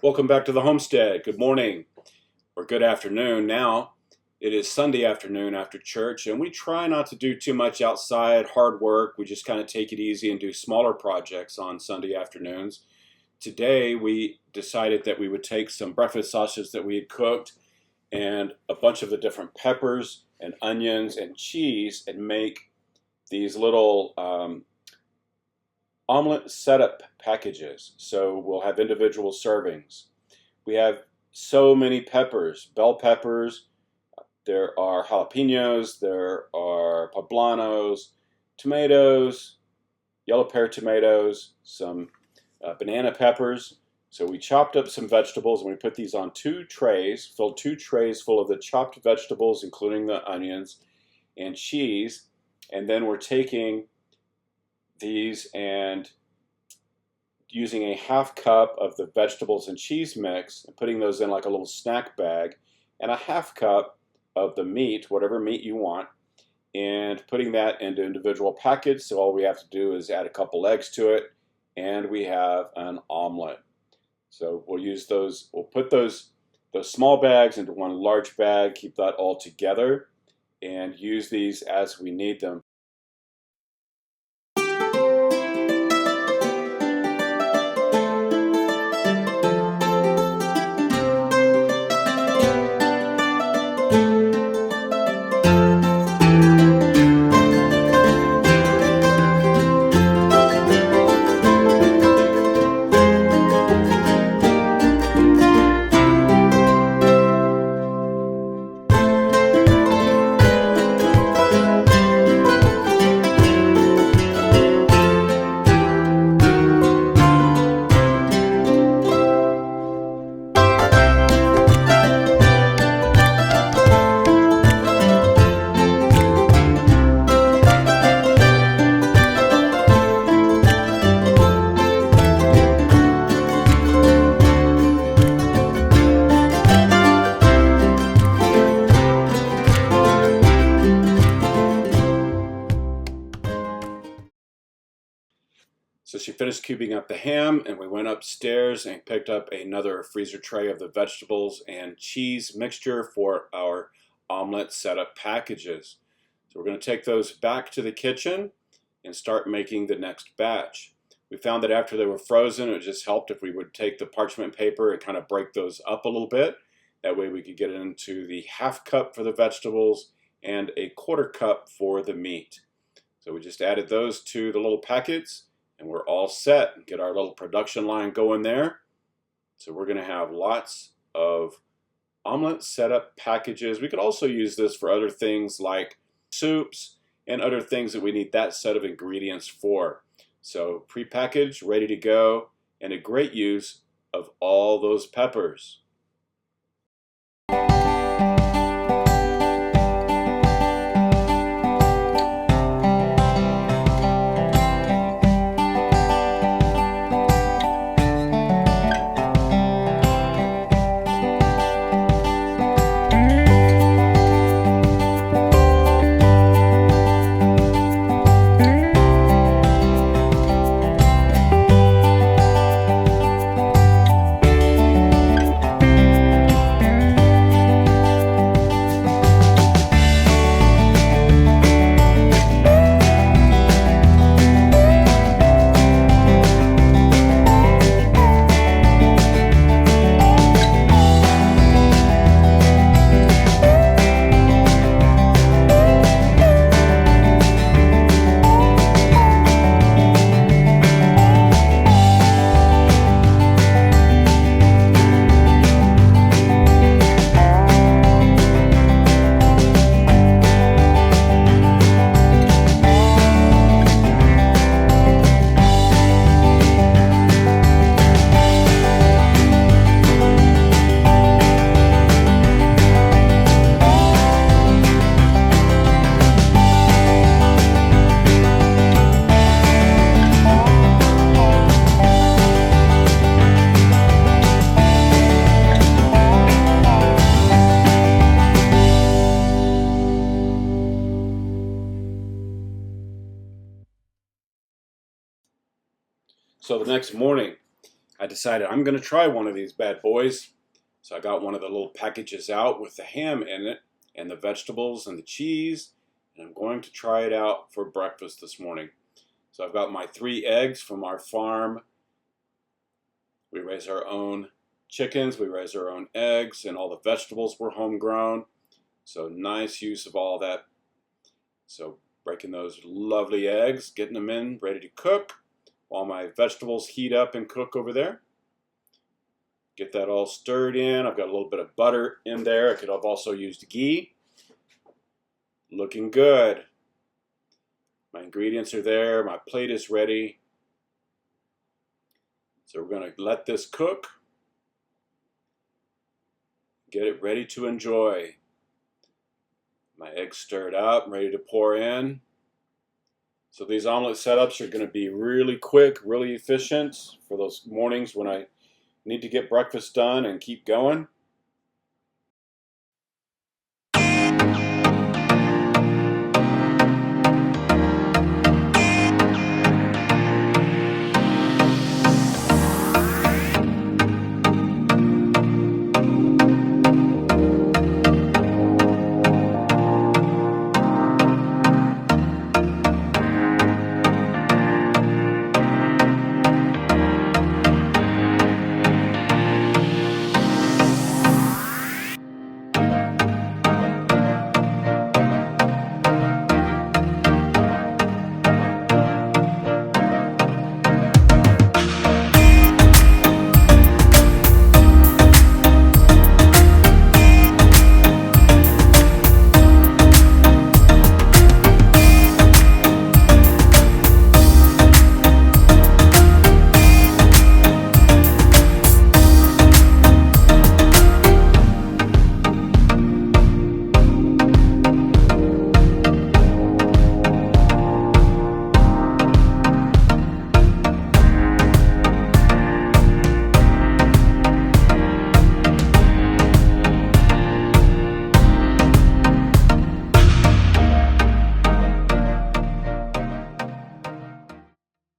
Welcome back to the homestead. Good morning or good afternoon now. It is Sunday afternoon after church, and we try not to do too much outside hard work. We just kind of take it easy and do smaller projects on Sunday afternoons. Today we decided that we would take some breakfast sausage that we had cooked and a bunch of the different peppers and onions and cheese and make these little omelet setup packages. So we'll have individual servings. We have so many peppers, bell peppers, there are jalapenos, there are poblanos, tomatoes, yellow pear tomatoes, some banana peppers. So we chopped up some vegetables and we put these on two trays, filled two trays full of the chopped vegetables, including the onions and cheese. And then we're taking these and using a half cup of the vegetables and cheese mix and putting those in like a little snack bag, and a half cup of the meat, whatever meat you want, and putting that into individual packets. So all we have to do is add a couple eggs to it and we have an omelet. So we'll use those, we'll put those small bags into one large bag, keep that all together, and use these as we need them. So she finished cubing up the ham, and we went upstairs and picked up another freezer tray of the vegetables and cheese mixture for our omelet setup packages. So we're going to take those back to the kitchen and start making the next batch. We found that after they were frozen, it just helped if we would take the parchment paper and kind of break those up a little bit. That way we could get into the half cup for the vegetables and a quarter cup for the meat. So we just added those to the little packets, and we're all set. Get our little production line going there. So we're going to have lots of omelet setup packages. We could also use this for other things like soups and other things that we need that set of ingredients for. So pre-packaged, ready to go, and a great use of all those peppers. So the next morning, I decided I'm going to try one of these bad boys. So I got one of the little packages out with the ham in it and the vegetables and the cheese, and I'm going to try it out for breakfast this morning. So I've got my 3 eggs from our farm. We raise our own chickens, we raise our own eggs, and all the vegetables were homegrown. So nice use of all that. So breaking those lovely eggs, getting them in, ready to cook, while my vegetables heat up and cook over there. Get that all stirred in. I've got a little bit of butter in there. I could have also used ghee. Looking good. My ingredients are there. My plate is ready. So we're going to let this cook. Get it ready to enjoy. My eggs stirred up, ready to pour in. So these omelet setups are going to be really quick, really efficient for those mornings when I need to get breakfast done and keep going.